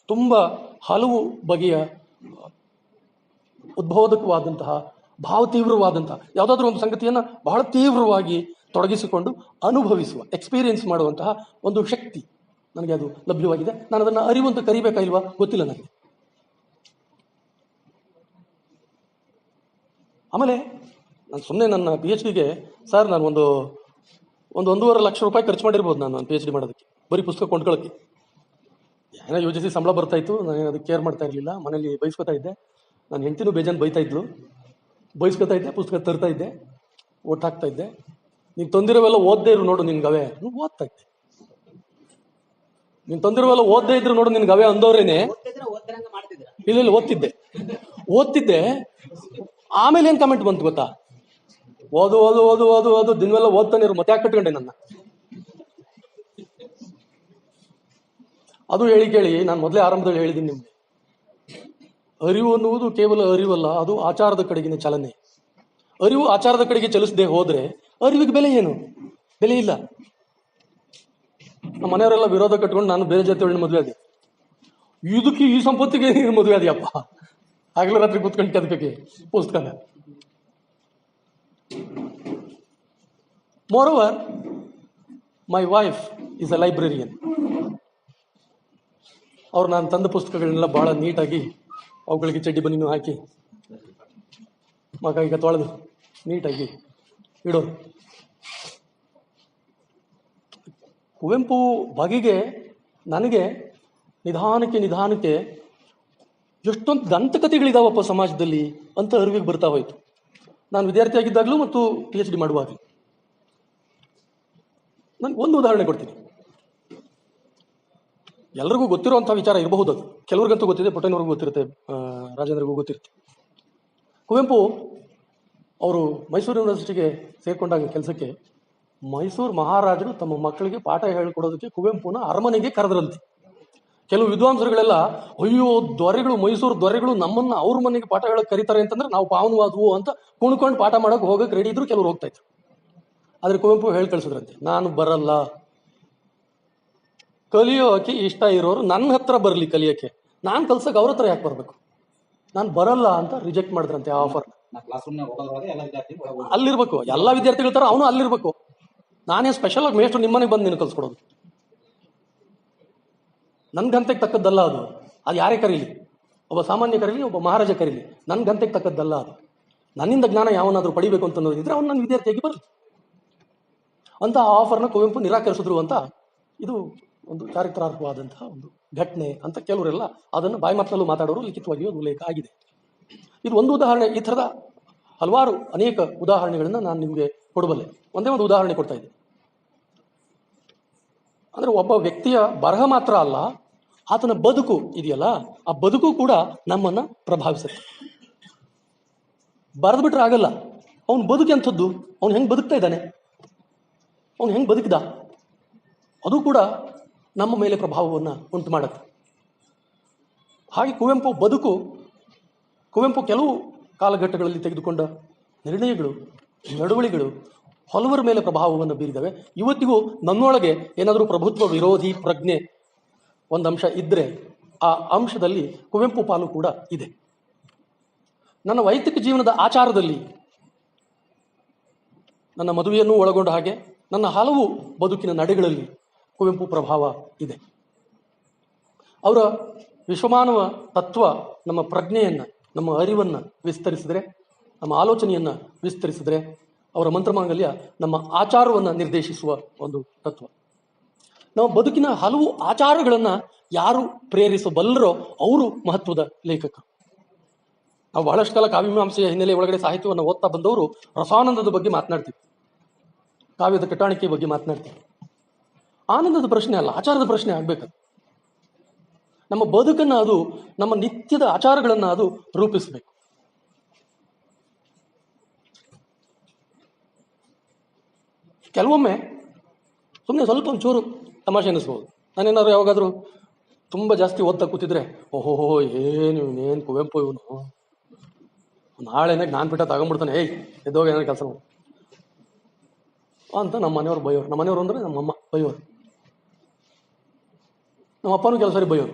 ತುಂಬ ಹಲವು ಬಗೆಯ ಉದ್ಬೋಧಕವಾದಂತಹ, ಭಾವತೀವ್ರವಾದಂತಹ ಯಾವುದಾದ್ರೂ ಒಂದು ಸಂಗತಿಯನ್ನು ಬಹಳ ತೀವ್ರವಾಗಿ ತೊಡಗಿಸಿಕೊಂಡು ಅನುಭವಿಸುವ, ಎಕ್ಸ್ಪೀರಿಯನ್ಸ್ ಮಾಡುವಂತಹ ಒಂದು ಶಕ್ತಿ ನನಗೆ ಅದು ಲಭ್ಯವಾಗಿದೆ. ನಾನು ಅದನ್ನು ಅರಿವು ಅಂತ ಕರಿಬೇಕಾ ಇಲ್ವಾ ಗೊತ್ತಿಲ್ಲ ನನಗೆ. ಆಮೇಲೆ ನಾನು ಸುಮ್ಮನೆ ನನ್ನ PhDಗೆ ಸರ್ ನಾನು ಒಂದು 1.5 ಲಕ್ಷ ರೂಪಾಯಿ ಖರ್ಚು ಮಾಡಿರ್ಬೋದು ನಾನು PhD ಮಾಡೋದಕ್ಕೆ, ಬರೀ ಪುಸ್ತಕ ಕೊಂಡ್ಕೊಳ್ಳೋಕ್ಕೆ. ಏನೋ UGC ಸಂಬಳ ಬರ್ತಾ ಇತ್ತು, ನಾನು ಅದಕ್ಕೆ ಕೇರ್ ಮಾಡ್ತಾ ಇರಲಿಲ್ಲ. ಮನೇಲಿ ಬೈಸ್ಕೊತಾ ಇದ್ದೆ, ನಾನು ಹೆಂಡ್ತಿನೂ ಬೇಜಾನ್ ಬೈತಾ ಇದ್ಲು, ಬೈಸ್ಕೊತಾ ಇದ್ದೆ, ಪುಸ್ತಕ ತರ್ತಾ ಇದ್ದೆ, ಓಟ್ ಹಾಕ್ತಾ ಇದ್ದೆ. ನೀನು ತಂದಿರೋವೆಲ್ಲ ಓದ್ದೇ ಇರು ನೋಡು ನಿನ್ಗವೆ, ಓದ್ತಾ ಇದ್ದೆ. ನೀನು ತಂದಿರೋವೆಲ್ಲ ಓದ್ದೇ ಇದ್ರು ನೋಡು ನಿನ್ಗವೆ ಅಂದವ್ರೇನೆ. ಇಲ್ಲ ಓದ್ತಿದ್ದೆ. ಆಮೇಲೆ ಏನ್ ಕಮೆಂಟ್ ಬಂತು ಗೊತ್ತಾ? ಓದು ಓದು ಓದು ಓದು ಓದು ದಿನವೆಲ್ಲ ಓದ್ತಾನೆ ಇರು, ಮತ್ತೆ ಯಾಕೆ ಕಟ್ಕೊಂಡೆ ನನ್ನ? ಅದು ಹೇಳಿ ಕೇಳಿ ನಾನು ಮೊದಲೇ ಆರಂಭದಲ್ಲಿ ಹೇಳಿದ್ದೀನಿ ನಿಮ್ಗೆ, ಅರಿವು ಅನ್ನುವುದು ಕೇವಲ ಅರಿವಲ್ಲ, ಅದು ಆಚಾರದ ಕಡೆಗಿನ ಚಲನೆ. ಅರಿವು ಆಚಾರದ ಕಡೆಗೆ ಚಲಿಸದೆ ಹೋದ್ರೆ ಅರಿವಿಗೆ ಬೆಲೆ ಏನು? ಬೆಲೆ ಇಲ್ಲ. ನಮ್ಮ ಮನೆಯವರೆಲ್ಲ ವಿರೋಧ ಕಟ್ಕೊಂಡು ನಾನು ಬೇರೆ ಜಾತಿಯವಳನ್ನ ಮದುವೆ ಆದೆ. ಇದಕ್ಕೆ ಈ ಸಂಪತ್ತಿಗೆ ಮದುವೆ ಆದ್ಯಪ್ಪ, ಆಗ್ಲೂ ರಾತ್ರಿ ಕೂತ್ಕೊಂಡು ಕೆದಕಕ್ಕೆ ಪುಸ್ತಕನ. Moreover my wife is a librarian. ಅವ್ರು ನಾನು ತಂದ ಪುಸ್ತಕಗಳನ್ನೆಲ್ಲ ಬಹಳ ನೀಟಾಗಿ ಅವುಗಳಿಗೆ ಚಡ್ಡಿ ಬನ್ನಿನೂ ಹಾಕಿ ಮಗ ಈಗ ತೊಳೆದು ನೀಟಾಗಿ ಇಡೋರು. ಕುವೆಂಪು ಬಗೆಗೆ ನನಗೆ ನಿಧಾನಕ್ಕೆ ಎಷ್ಟೊಂದು ದಂತಕಥೆಗಳಿದಾವಪ್ಪ ಸಮಾಜದಲ್ಲಿ ಅಂತ ಅರಿವಿಗೆ ಬರ್ತಾ ಹೋಯ್ತು, ನಾನು ವಿದ್ಯಾರ್ಥಿಯಾಗಿದ್ದಾಗಲೂ ಮತ್ತು PhD ಮಾಡುವಾಗಲೂ. ನಾನು ಒಂದು ಉದಾಹರಣೆ ಕೊಡ್ತೀನಿ. ಎಲ್ರಿಗೂ ಗೊತ್ತಿರುವಂಥ ವಿಚಾರ ಇರಬಹುದು, ಅದು ಕೆಲವ್ರಿಗಂತೂ ಗೊತ್ತಿದೆ, ಪುಟ್ಟನವ್ರಿಗೂ ಗೊತ್ತಿರುತ್ತೆ, ರಾಜೇಂದ್ರಿಗೂ ಗೊತ್ತಿರುತ್ತೆ. ಕುವೆಂಪು ಅವರು ಮೈಸೂರು ಯೂನಿವರ್ಸಿಟಿಗೆ ಸೇರ್ಕೊಂಡಾಗ ಕೆಲಸಕ್ಕೆ ಮೈಸೂರು ಮಹಾರಾಜರು ತಮ್ಮ ಮಕ್ಕಳಿಗೆ ಪಾಠ ಹೇಳಿಕೊಡೋದಕ್ಕೆ ಕುವೆಂಪುನ ಅರಮನೆಗೆ ಕರೆದ್ರಂತೆ. ಕೆಲವು ವಿದ್ವಾಂಸರುಗಳೆಲ್ಲ, ಅಯ್ಯೋ ದೊರೆಗಳು, ಮೈಸೂರು ದೊರೆಗಳು ನಮ್ಮನ್ನ ಅವ್ರ ಮನೆಗೆ ಪಾಠ ಹೇಳಕ್ ಕರೀತಾರೆ ಅಂತಂದ್ರೆ ನಾವು ಪಾವನವಾದವು ಅಂತ ಕುಣ್ಕೊಂಡು ಪಾಠ ಮಾಡೋಕೆ ಹೋಗಕ್ಕೆ ರೆಡಿ ಇದ್ರು. ಕೆಲವರು ಹೋಗ್ತಾ ಇದ್ರು. ಆದ್ರೆ ಕುವೆಂಪು ಹೇಳಿ ಕಳಿಸಿದ್ರಂತೆ, ನಾನು ಬರಲ್ಲ, ಕಲಿಯೋಕೆ ಇಷ್ಟ ಇರೋರು ನನ್ನ ಹತ್ರ ಬರಲಿ ಕಲಿಯೋಕೆ, ನಾನು ಕಲ್ಸಕ್ಕೆ ಅವ್ರ ಹತ್ರ ಯಾಕೆ ಬರ್ಬೇಕು, ನಾನು ಬರಲ್ಲ ಅಂತ ರಿಜೆಕ್ಟ್ ಮಾಡಿದ್ರಂತೆ ಆ ಆಫರ್. ಅಲ್ಲಿರ್ಬೇಕು ಎಲ್ಲ ವಿದ್ಯಾರ್ಥಿಗಳ ತರ ಅವನು ಅಲ್ಲಿರ್ಬೇಕು. ನಾನೇ ಸ್ಪೆಷಲ್ ಆಗಿ ಮೇಷ್ಟ್ರು ನಿಮ್ಮನೆಗೆ ಬಂದು ನೀನು ಕಲ್ಸ್ಕೊಡೋದು, ನನ್ನ ಗಂತೆಗೆ ತಕ್ಕದ್ದಲ್ಲ ಅದು ಯಾರೇ ಕರೀಲಿ, ಒಬ್ಬ ಸಾಮಾನ್ಯ ಕರೀಲಿ, ಒಬ್ಬ ಮಹಾರಾಜ ಕರೀಲಿ, ನನ್ನ ಗಂತೆಗೆ ತಕ್ಕದ್ದಲ್ಲ ಅದು. ನನ್ನಿಂದ ಜ್ಞಾನ ಯಾವನಾದರೂ ಪಡಿಬೇಕು ಅಂತ ಅನ್ನೋದಿದ್ರೆ ಅವನು ನನ್ನ ವಿದ್ಯಾರ್ಥಿಯಾಗಿ ಬರಲಿ ಅಂತ ಆಫರ್ನ ಕುವೆಂಪು ನಿರಾಕರಿಸಿದ್ರು ಅಂತ ಇದು ಒಂದು ಚಾರಿತ್ರಾರ್ಹವಾದಂತಹ ಒಂದು ಘಟನೆ ಅಂತ ಕೆಲವರೆಲ್ಲ ಅದನ್ನು ಬಾಯ್ಮಾತಲ್ಲೂ ಮಾತಾಡೋರು, ಲಿಖಿತವಾಗಿಯೂ ಉಲ್ಲೇಖ ಆಗಿದೆ. ಇದು ಒಂದು ಉದಾಹರಣೆ. ಈ ಥರದ ಹಲವಾರು ಅನೇಕ ಉದಾಹರಣೆಗಳನ್ನು ನಾನು ನಿಮಗೆ ಕೊಡಬಲ್ಲೆ. ಒಂದೇ ಒಂದು ಉದಾಹರಣೆ ಕೊಡ್ತಾ ಇದ್ದೀನಿ. ಅಂದರೆ ಒಬ್ಬ ವ್ಯಕ್ತಿಯ ಬರಹ ಮಾತ್ರ ಅಲ್ಲ, ಆತನ ಬದುಕು ಇದೆಯಲ್ಲ, ಆ ಬದುಕು ಕೂಡ ನಮ್ಮನ್ನ ಪ್ರಭಾವಿಸುತ್ತೆ. ಬರೆದು ಬಿಟ್ರೆ ಆಗಲ್ಲ. ಅವನ ಬದುಕು ಎಂಥದ್ದು, ಅವನು ಹೆಂಗೆ ಬದುಕ್ತಾ ಇದ್ದಾನೆ, ಅವನು ಹೆಂಗೆ ಬದುಕಿದ, ಅದು ಕೂಡ ನಮ್ಮ ಮೇಲೆ ಪ್ರಭಾವವನ್ನು ಉಂಟು ಮಾಡುತ್ತೆ. ಹಾಗೆ ಕುವೆಂಪು ಕೆಲವು ಕಾಲಘಟ್ಟಗಳಲ್ಲಿ ತೆಗೆದುಕೊಂಡ ನಿರ್ಣಯಗಳು, ನಡವಳಿಗಳು ಹಲವರ ಮೇಲೆ ಪ್ರಭಾವವನ್ನು ಬೀರಿದವೆ. ಇವತ್ತಿಗೂ ನನ್ನೊಳಗೆ ಏನಾದರೂ ಪ್ರಭುತ್ವ ವಿರೋಧಿ ಪ್ರಜ್ಞೆ ಒಂದು ಅಂಶ ಇದ್ದರೆ ಆ ಅಂಶದಲ್ಲಿ ಕುವೆಂಪು ಪಾಲು ಕೂಡ ಇದೆ. ನನ್ನ ವೈಯಕ್ತಿಕ ಜೀವನದ ಆಚಾರದಲ್ಲಿ ನನ್ನ ಮದುವೆಯನ್ನು ಒಳಗೊಂಡ ಹಾಗೆ ನನ್ನ ಹಲವು ಬದುಕಿನ ನಡೆಗಳಲ್ಲಿ ಕುವೆಂಪು ಪ್ರಭಾವ ಇದೆ. ಅವರ ವಿಶ್ವಮಾನವ ತತ್ವ ನಮ್ಮ ಪ್ರಜ್ಞೆಯನ್ನು, ನಮ್ಮ ಅರಿವನ್ನು ವಿಸ್ತರಿಸಿದರೆ, ನಮ್ಮ ಆಲೋಚನೆಯನ್ನು ವಿಸ್ತರಿಸಿದರೆ, ಅವರ ಮಂತ್ರಮಾಂಗಲ್ಯ ನಮ್ಮ ಆಚಾರವನ್ನು ನಿರ್ದೇಶಿಸುವ ಒಂದು ತತ್ವ. ನಮ್ಮ ಬದುಕಿನ ಹಲವು ಆಚಾರಗಳನ್ನು ಯಾರು ಪ್ರೇರಿಸಬಲ್ಲರೋ ಅವರು ಮಹತ್ವದ ಲೇಖಕರು. ನಾವು ಬಹಳಷ್ಟು ಕಾಲ ಕಾವ್ಯಮೀಮಾಂಸೆಯ ಹಿನ್ನೆಲೆ ಒಳಗಡೆ ಸಾಹಿತ್ಯವನ್ನು ಓದ್ತಾ ಬಂದವರು ರಸಾನಂದದ ಬಗ್ಗೆ ಮಾತನಾಡ್ತೀವಿ, ಕಾವ್ಯದ ಕಟಾಣಿಕೆ ಬಗ್ಗೆ ಮಾತನಾಡ್ತೀವಿ. ಆನಂದದ ಪ್ರಶ್ನೆ ಅಲ್ಲ, ಆಚಾರದ ಪ್ರಶ್ನೆ ಆಗ್ಬೇಕು. ನಮ್ಮ ಬದುಕನ್ನು ಅದು, ನಮ್ಮ ನಿತ್ಯದ ಆಚಾರಗಳನ್ನು ಅದು ರೂಪಿಸಬೇಕು. ಕೆಲವೊಮ್ಮೆ ಸುಮ್ಮನೆ ಸ್ವಲ್ಪ ಒಂಚೂರು ತಮಾಷೆ ಅನ್ನಿಸ್ಬೋದು. ನಾನೇನಾದ್ರು ಯಾವಾಗಾದರೂ ತುಂಬ ಜಾಸ್ತಿ ಓದ್ತಾ ಕೂತಿದ್ರೆ, ಓಹೋ ಏನು ಕುವೆಂಪು ಇವನು ನಾಳೆನಾಗ ಜ್ಞಾನಪೀಠ ತಗೊಂಡ್ಬಿಡ್ತಾನೆ, ಎದ್ದೋಗ ಏನಾದ್ರು ಕೆಲಸ ಅಂತ ನಮ್ಮ ಮನೆಯವ್ರು ಬೈಯೋರು. ನಮ್ಮ ಮನೆಯವರು ಅಂದರೆ ನಮ್ಮಮ್ಮ ಬೈಯೋರು, ನಮ್ಮ ಅಪ್ಪನೂ ಕೆಲಸ ಸರಿ ಬೈಯೋರು.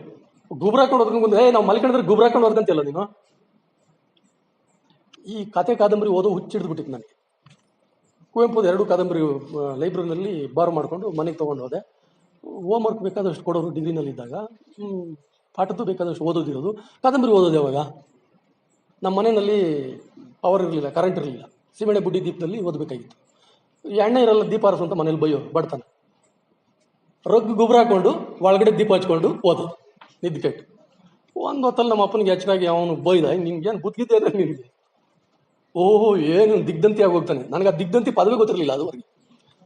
ಗುಬ್ರ ಹಾಕೊಂಡು ಓದ್ಕೊಂಡು ಬಂದು, ನಾವು ಮಲ್ಕೊಂಡ್ರೆ ಗುಬ್ರ ಹಾಕೊಂಡು ಓದ್ಕೊಂತಿಲ್ಲ ನೀನು. ಈ ಕತೆ ಕಾದಂಬರಿ ಓದೋ ಹುಚ್ಚಿಡ್ದು ಬಿಟ್ಟಿತ್ತು ನನಗೆ. ಕುವೆಂಪುದ 2 ಕಾದಂಬರಿ ಲೈಬ್ರರಿನಲ್ಲಿ ಬಾರು ಮಾಡಿಕೊಂಡು ಮನೆಗೆ ತೊಗೊಂಡು ಹೋದೆ. ಹೋಮ್ ವರ್ಕ್ ಬೇಕಾದಷ್ಟು ಕೊಡೋರು ಡಿಗ್ರಿನಲ್ಲಿದ್ದಾಗ, ಪಾಠದ್ದು ಬೇಕಾದಷ್ಟು ಓದೋದಿರೋದು. ಕಾದಂಬರಿ ಓದೋದು ಯಾವಾಗ? ನಮ್ಮ ಮನೆಯಲ್ಲಿ ಪವರ್ ಇರಲಿಲ್ಲ, ಕರೆಂಟ್ ಇರಲಿಲ್ಲ, ಸೀಮೆಣ್ಣೆ ಬುಡ್ಡಿ ದೀಪದಲ್ಲಿ ಓದಬೇಕಾಗಿತ್ತು. ಎಣ್ಣೆ ಇರಲ್ಲ, ದೀಪ ಹರಿಸು ಅಂತ ಮನೇಲಿ ಬೈಯೋರು ಬಡ್ತಾನೆ. ರಗ್ ಗುಬ್ರ ಹಾಕೊಂಡು ಒಳಗಡೆ ದೀಪ ಹಚ್ಕೊಂಡು ಓದೋದು ನಿದ್ದೆ ಕೆಟ್ಟು. ಒಂದು ಹೊತ್ತಲ್ಲಿ ನಮ್ಮ ಅಪ್ಪನಿಗೆ ಹೆಚ್ಚಾಗಿ ಅವನು ಬೈದ, ನಿಮ್ಗೇನು ಬುದ್ಧಿದ್ದೆ ಅದ ನಿನಗೆ, ಓಹೋ ಏನು ದಿಗ್ಧಂತಿ ಆಗಿ ಹೋಗ್ತಾನೆ. ನನಗೆ ಆ ದಿಗ್ಧಂತಿ ಪದವೇ ಗೊತ್ತಿರಲಿಲ್ಲ ಅದುವರೆಗೆ.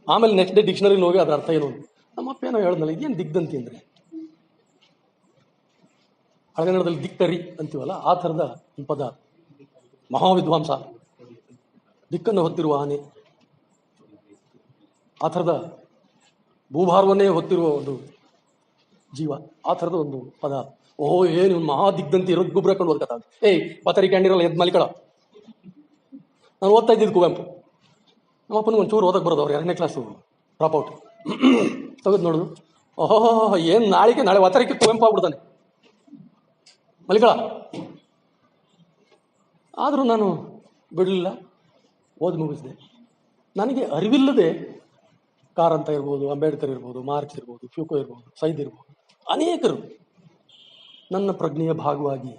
ಆಮೇಲೆ ನೆಕ್ಸ್ಟ್ ಡೇ ಡಿಕ್ಷನರಿಲಿ ಹೋಗಿ ಅದ್ರ ಅರ್ಥ ಏನು ನಮ್ಮ ಅಪ್ಪ ಏನೋ ಹೇಳಿದ್ನಲ್ಲ, ಇದೇನು ದಿಗ್ಧಂತಿ ಅಂದರೆ ಹಳಗನ್ನಡದಲ್ಲಿ ದಿಕ್ಕರಿ ಅಂತೀವಲ್ಲ, ಆ ಥರದ ಪದ. ಮಹಾವಿದ್ವಾಂಸ, ದಿಕ್ಕನ್ನು ಹೊತ್ತಿರುವ ಆನೆ, ಆ ಥರದ ಭೂಭಾರವನ್ನೇ ಹೊತ್ತಿರುವ ಒಂದು ಜೀವ, ಆ ಥರದ ಒಂದು ಪದ. ಓಹೋ ಏನು ಮಹಾ ದಿಗ್ಧಂತಿ ಇರೋದು ಗುಬ್ರ ಹಾಕೊಂಡು ಓದ್ಕತ್ತ, ಪತರಿ ಕ್ಯಾಂಡಿರಲ್ಲ ಎದ್ದು ಮಲಿಕಳ. ನಾನು ಓದ್ತಾ ಇದ್ದಿದ್ದು ಕುವೆಂಪು. ನಮ್ಮಪ್ಪನಿಗೆ ಒಂಚೂರು ಓದಕ್ಕೆ ಬರೋದು, ಅವ್ರು 2ನೇ ಕ್ಲಾಸು ಡ್ರಾಪ್ಔಟ್. ತೆಗೆದು ನೋಡುದು, ಓಹೋ ಏನು ನಾಳೆ ಒತ್ತರಕ್ಕೆ ಕುವೆಂಪು ಆಗ್ಬಿಡ್ತಾನೆ, ಮಲಿಕಳ. ಆದರೂ ನಾನು ಬಿಡಲಿಲ್ಲ, ಓದಿ ಮುಗಿಸಿದೆ. ನನಗೆ ಅರಿವಿಲ್ಲದೆ ಕಾರಂತ ಇರ್ಬೋದು, ಅಂಬೇಡ್ಕರ್ ಇರ್ಬೋದು, ಮಾರ್ಕ್ಸ್ ಇರ್ಬೋದು, ಫ್ಯೂಕೋ ಇರ್ಬೋದು, ಸೈದ್ ಇರ್ಬೋದು, ಅನೇಕರು ನನ್ನ ಪ್ರಜ್ಞೆಯ ಭಾಗವಾಗಿ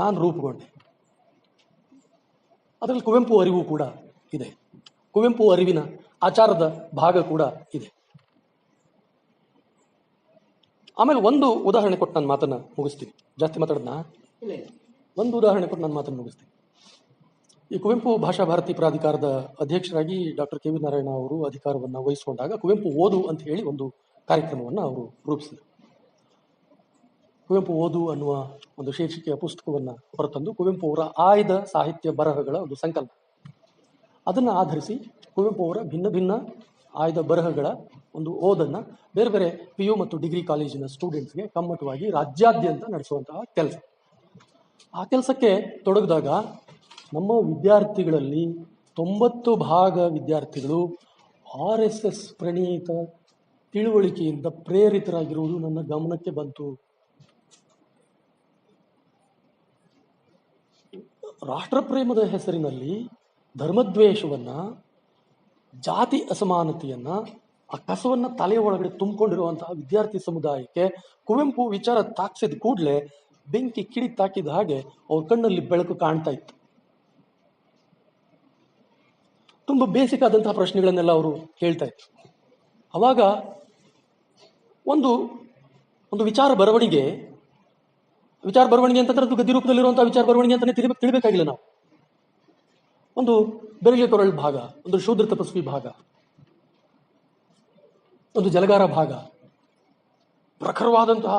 ನಾನು ರೂಪುಗೊಂಡೆ. ಅದರಲ್ಲಿ ಕುವೆಂಪು ಅರಿವು ಕೂಡ ಇದೆ, ಕುವೆಂಪು ಅರಿವಿನ ಆಚಾರದ ಭಾಗ ಕೂಡ ಇದೆ. ಆಮೇಲೆ ಒಂದು ಉದಾಹರಣೆ ಕೊಟ್ಟು ನಾನು ಮಾತನ್ನು ಮುಗಿಸ್ತೀನಿ. ಜಾಸ್ತಿ ಮಾತಾಡೋದನ್ನ ಒಂದು ಉದಾಹರಣೆ ಕೊಟ್ಟು ನಾನು ಮಾತನ್ನು ಮುಗಿಸ್ತೀನಿ. ಈ ಕುವೆಂಪು ಭಾಷಾ ಭಾರತಿ ಪ್ರಾಧಿಕಾರದ ಅಧ್ಯಕ್ಷರಾಗಿ ಡಾಕ್ಟರ್ ಕೆ ವಿ ನಾರಾಯಣ ಅವರು ಅಧಿಕಾರವನ್ನು ವಹಿಸಿಕೊಂಡಾಗ ಕುವೆಂಪು ಓದು ಅಂತ ಹೇಳಿ ಒಂದು ಕಾರ್ಯಕ್ರಮವನ್ನು ಅವರು ರೂಪಿಸಿದರು. ಕುವೆಂಪು ಓದು ಅನ್ನುವ ಒಂದು ಶೀರ್ಷಿಕೆಯ ಪುಸ್ತಕವನ್ನು ಹೊರತಂದು ಕುವೆಂಪು ಅವರ ಆಯ್ದ ಸಾಹಿತ್ಯ ಬರಹಗಳ ಒಂದು ಸಂಕಲನ. ಅದನ್ನು ಆಧರಿಸಿ ಕುವೆಂಪು ಅವರ ಭಿನ್ನ ಭಿನ್ನ ಆಯ್ದ ಬರಹಗಳ ಒಂದು ಓದನ್ನು ಬೇರೆ ಬೇರೆ PU ಮತ್ತು ಡಿಗ್ರಿ ಕಾಲೇಜಿನ ಸ್ಟೂಡೆಂಟ್ಸ್ಗೆ ಕಮ್ಮಟವಾಗಿ ರಾಜ್ಯಾದ್ಯಂತ ನಡೆಸುವಂತಹ ಕೆಲಸ. ಆ ಕೆಲಸಕ್ಕೆ ತೊಡಗಿದಾಗ ನಮ್ಮ ವಿದ್ಯಾರ್ಥಿಗಳಲ್ಲಿ 90% ವಿದ್ಯಾರ್ಥಿಗಳು RSS ಪ್ರಣೀತ ತಿಳುವಳಿಕೆಯಿಂದ ಪ್ರೇರಿತರಾಗಿರುವುದು ನನ್ನ ಗಮನಕ್ಕೆ ಬಂತು. ರಾಷ್ಟ್ರಪ್ರೇಮದ ಹೆಸರಿನಲ್ಲಿ ಧರ್ಮದ್ವೇಷವನ್ನ, ಜಾತಿ ಅಸಮಾನತೆಯನ್ನ, ಆ ಕಸವನ್ನ ತಲೆಯ ಒಳಗಡೆ ತುಂಬಿಕೊಂಡಿರುವಂತಹ ವಿದ್ಯಾರ್ಥಿ ಸಮುದಾಯಕ್ಕೆ ಕುವೆಂಪು ವಿಚಾರ ತಾಕ್ಸಿದ ಕೂಡಲೇ ಬೆಂಕಿ ಕಿಡಿ ತಾಕಿದ ಹಾಗೆ ಅವ್ರ ಕಣ್ಣಲ್ಲಿ ಬೆಳಕು ಕಾಣ್ತಾ ಇತ್ತು. ತುಂಬ ಬೇಸಿಕ್ ಆದಂತಹ ಪ್ರಶ್ನೆಗಳನ್ನೆಲ್ಲ ಅವರು ಕೇಳ್ತಾ ಇದ್ರು. ಅವಾಗ ಒಂದು ಒಂದು ವಿಚಾರ ಬರವಣಿಗೆ ಅಂತಂದ್ರೆ ಅದು ಗದ್ಯ ರೂಪದಲ್ಲಿರುವಂತಹ ವಿಚಾರ ಬರವಣಿಗೆ ಅಂತಾನೆ ತಿಳಿಬೇಕಾಗಿಲ್ಲ ನಾವು. ಒಂದು ಬೆರಳಿಗೆ ಕೊರಳು ಭಾಗ, ಒಂದು ಶೂದ್ರ ತಪಸ್ವಿ ಭಾಗ, ಒಂದು ಜಲಗಾರ ಭಾಗ, ಪ್ರಖರವಾದಂತಹ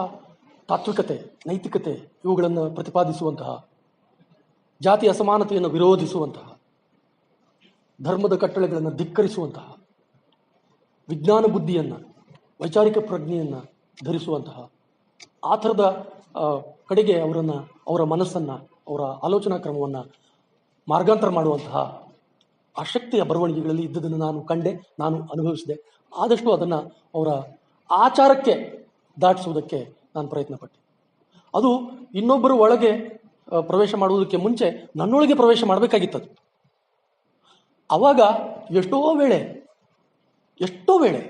ತಾತ್ವಿಕತೆ, ನೈತಿಕತೆ ಇವುಗಳನ್ನು ಪ್ರತಿಪಾದಿಸುವಂತಹ, ಜಾತಿ ಅಸಮಾನತೆಯನ್ನು ವಿರೋಧಿಸುವಂತಹ, ಧರ್ಮದ ಕಟ್ಟಳೆಗಳನ್ನು ಧಿಕ್ಕರಿಸುವಂತಹ, ವಿಜ್ಞಾನ ಬುದ್ಧಿಯನ್ನು, ವೈಚಾರಿಕ ಪ್ರಜ್ಞೆಯನ್ನು ಧರಿಸುವಂತಹ, ಆ ಥರದ ಕಡೆಗೆ ಅವರ ಮನಸ್ಸನ್ನು, ಅವರ ಆಲೋಚನಾ ಕ್ರಮವನ್ನು ಮಾರ್ಗಾಂತರ ಮಾಡುವಂತಹ ಆ ಶಕ್ತಿಯ ಬರವಣಿಗೆಗಳಲ್ಲಿ ಇದ್ದದನ್ನು ನಾನು ಕಂಡೆ, ನಾನು ಅನುಭವಿಸಿದೆ. ಆದಷ್ಟು ಅದನ್ನು ಅವರ ಆಚಾರಕ್ಕೆ ದಾಟಿಸುವುದಕ್ಕೆ ನಾನು ಪ್ರಯತ್ನ ಪಟ್ಟೆ. ಅದು ಇನ್ನೊಬ್ಬರ ಒಳಗೆ ಪ್ರವೇಶ ಮಾಡುವುದಕ್ಕೆ ಮುಂಚೆ ನನ್ನೊಳಗೆ ಪ್ರವೇಶ ಮಾಡಬೇಕಾಗಿತ್ತದು. ಆವಾಗ ಎಷ್ಟೋ ವೇಳೆ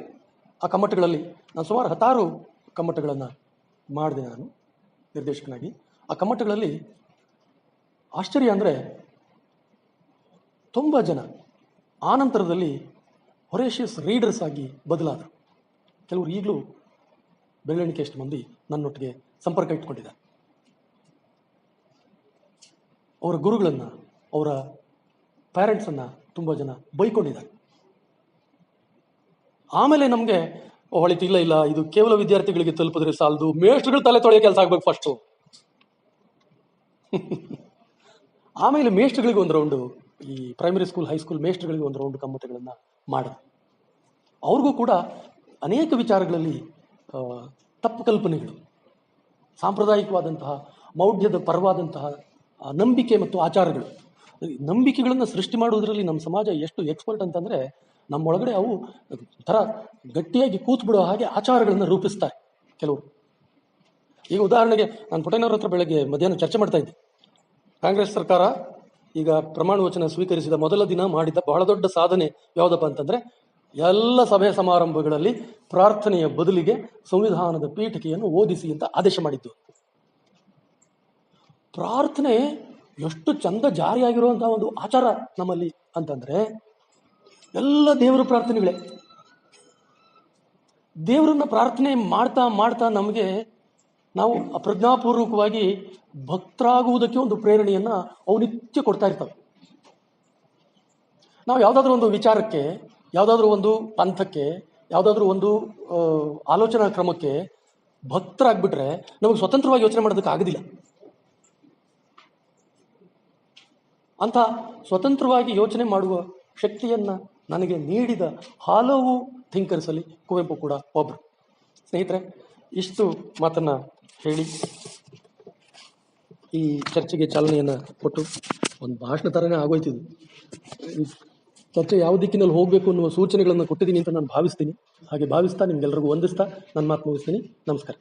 ಆ ಕಮ್ಮಟಗಳಲ್ಲಿ ನಾನು ಸುಮಾರು 16 ಕಮ್ಮಟಗಳನ್ನು ಮಾಡಿದೆ ನಾನು ನಿರ್ದೇಶಕನಾಗಿ. ಆ ಕಮ್ಮಟಗಳಲ್ಲಿ ಆಶ್ಚರ್ಯ ಅಂದರೆ ತುಂಬ ಜನ ಆನಂತರದಲ್ಲಿ ಹೊರೇಷಿಯಸ್ ರೀಡರ್ಸ್ ಆಗಿ ಬದಲಾದರು. ಕೆಲವರು ಈಗಲೂ ಬೆರಳೆಣಿಕೆಯಷ್ಟು ಮಂದಿ ನನ್ನೊಟ್ಟಿಗೆ ಸಂಪರ್ಕ ಇಟ್ಕೊಂಡಿದ್ದಾರೆ. ಅವರ ಗುರುಗಳನ್ನು, ಅವರ ಪ್ಯಾರೆಂಟ್ಸನ್ನು ತುಂಬ ಜನ ಬೈಕೊಂಡಿದ್ದಾರೆ. ಆಮೇಲೆ ನಮಗೆ ಹೊಳಿತು, ಇಲ್ಲ ಇದು ಕೇವಲ ವಿದ್ಯಾರ್ಥಿಗಳಿಗೆ ತಲುಪಿದ್ರೆ ಸಾಲದು, ಮೇಷ್ಟ್ರುಗಳು ತಲೆ ತೊಳೆಯೋ ಕೆಲಸ ಆಗ್ಬೇಕು ಫಸ್ಟು. ಆಮೇಲೆ ಮೇಷ್ಟ್ರುಗಳಿಗೆ ಒಂದು ರೌಂಡು, ಈ ಪ್ರೈಮರಿ ಸ್ಕೂಲ್, ಹೈಸ್ಕೂಲ್ ಮೇಷ್ಟ್ರುಗಳಿಗೆ ಒಂದು ರೌಂಡು ಕಮ್ಮಟಗಳನ್ನು ಮಾಡಿದೆ. ಅವ್ರಿಗೂ ಕೂಡ ಅನೇಕ ವಿಚಾರಗಳಲ್ಲಿ ತಪ್ಪು ಕಲ್ಪನೆಗಳು, ಸಾಂಪ್ರದಾಯಿಕವಾದಂತಹ ಮೌಢ್ಯದ ಪರವಾದಂತಹ ನಂಬಿಕೆ ಮತ್ತು ಆಚಾರಗಳು, ನಂಬಿಕೆಗಳನ್ನು ಸೃಷ್ಟಿ ಮಾಡುವುದರಲ್ಲಿ ನಮ್ಮ ಸಮಾಜ ಎಷ್ಟು ಎಕ್ಸ್ಪರ್ಟ್ ಅಂತಂದರೆ, ನಮ್ಮೊಳಗಡೆ ಅವು ಥರ ಗಟ್ಟಿಯಾಗಿ ಕೂತ್ಬಿಡೋ ಹಾಗೆ ಆಚಾರಗಳನ್ನು ರೂಪಿಸ್ತಾರೆ ಕೆಲವರು. ಈಗ ಉದಾಹರಣೆಗೆ ನಾನು ಪುಟ್ಟಣ್ಣವ್ರ ಹತ್ರ ಬೆಳಗ್ಗೆ ಮಧ್ಯಾಹ್ನ ಚರ್ಚೆ ಮಾಡ್ತಾ ಇದ್ದೆ. ಕಾಂಗ್ರೆಸ್ ಸರ್ಕಾರ ಈಗ ಪ್ರಮಾಣ ವಚನ ಸ್ವೀಕರಿಸಿದ ಮೊದಲ ದಿನ ಮಾಡಿದ ಬಹಳ ದೊಡ್ಡ ಸಾಧನೆ ಯಾವುದಪ್ಪ ಅಂತಂದರೆ, ಎಲ್ಲ ಸಭೆ ಸಮಾರಂಭಗಳಲ್ಲಿ ಪ್ರಾರ್ಥನೆಯ ಬದಲಿಗೆ ಸಂವಿಧಾನದ ಪೀಠಿಕೆಯನ್ನು ಓದಿಸಿ ಅಂತ ಆದೇಶ ಮಾಡಿದ್ದು. ಪ್ರಾರ್ಥನೆ ಎಷ್ಟು ಚಂದ ಜಾರಿಯಾಗಿರುವಂತಹ ಒಂದು ಆಚಾರ ನಮ್ಮಲ್ಲಿ ಅಂತಂದ್ರೆ, ಎಲ್ಲ ದೇವರ ಪ್ರಾರ್ಥನೆಗಳೇ. ದೇವರನ್ನ ಪ್ರಾರ್ಥನೆ ಮಾಡ್ತಾ ಮಾಡ್ತಾ ನಮಗೆ ನಾವು ಅಪ್ರಜ್ಞಾಪೂರ್ವಕವಾಗಿ ಭಕ್ತರಾಗುವುದಕ್ಕೆ ಒಂದು ಪ್ರೇರಣೆಯನ್ನು ಅವು ನಿತ್ಯ ಕೊಡ್ತಾ ಇರ್ತವೆ. ನಾವು ಯಾವುದಾದ್ರೂ ಒಂದು ವಿಚಾರಕ್ಕೆ, ಯಾವುದಾದ್ರೂ ಒಂದು ಪಂಥಕ್ಕೆ, ಯಾವುದಾದ್ರೂ ಒಂದು ಆಲೋಚನಾ ಕ್ರಮಕ್ಕೆ ಭಕ್ತರಾಗ್ಬಿಟ್ರೆ ನಮಗೆ ಸ್ವತಂತ್ರವಾಗಿ ಯೋಚನೆ ಮಾಡೋದಕ್ಕೆ ಆಗೋದಿಲ್ಲ. ಅಂಥ ಸ್ವತಂತ್ರವಾಗಿ ಯೋಚನೆ ಮಾಡುವ ಶಕ್ತಿಯನ್ನು ನನಗೆ ನೀಡಿದ ಹಲವು ಥಿಂಕರ್ಸಲ್ಲಿ ಕುವೆಂಪು ಕೂಡ ಒಬ್ಬರು. ಸ್ನೇಹಿತರೆ, ಇಷ್ಟು ಮಾತನ್ನು ಹೇಳಿ ಈ ಚರ್ಚೆಗೆ ಚಾಲನೆಯನ್ನು ಕೊಟ್ಟು, ಒಂದು ಭಾಷಣ ಥರನೇ ಆಗೋಯ್ತಿದ್ದು. ಈ ಚರ್ಚೆ ಯಾವ ದಿಕ್ಕಿನಲ್ಲಿ ಹೋಗಬೇಕು ಅನ್ನುವ ಸೂಚನೆಗಳನ್ನು ಕೊಟ್ಟಿದ್ದೀನಿ ಅಂತ ನಾನು ಭಾವಿಸ್ತೀನಿ. ಹಾಗೆ ಭಾವಿಸ್ತಾ ನಿಮ್ಗೆಲ್ರಿಗೂ ವಂದಿಸ್ತಾ ನನ್ನ ಮಾತು ಮುಗಿಸ್ತೀನಿ. ನಮಸ್ಕಾರ.